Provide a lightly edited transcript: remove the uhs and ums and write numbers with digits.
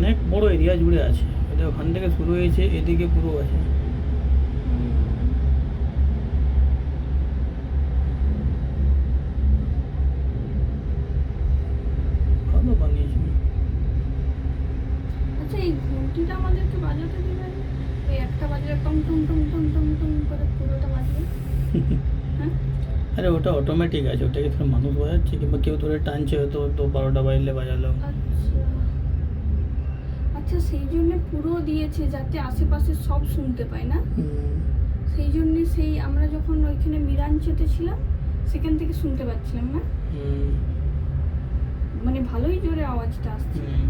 অনেক বড় এরিয়া জুড়ে আছে, এটা ওখান থেকে শুরু হয়েছে, এদিকে পুরো আছে। ভালো বানিয়েছে। আচ্ছা, এই ঘন্টিটা আমাদেরকে বাজাতে দিবেন? ওই একটা বাজলে টং টং টং টং টং টং করে পুরোটা বাজবে? হ্যাঁ। আরে ওটা অটোমেটিক আছে, ওটাকে ধর মানুষ বাজাচ্ছে কিংবা কেউ ধরে টানছে, হয়তো তো 12টা বাজলে বাজালো। আচ্ছা আচ্ছা, সেই জন্য পুরো দিয়েছে যাতে আশেপাশে সব শুনতে পায় না? হুম, সেই জন্যে সেই আমরা যখন ওইখানে মিরাঞ্চেতে ছিলাম সেখান থেকে শুনতে পাচ্ছিলাম না, হুম, মানে ভালোই জোরে আওয়াজটা আসছে। হুম।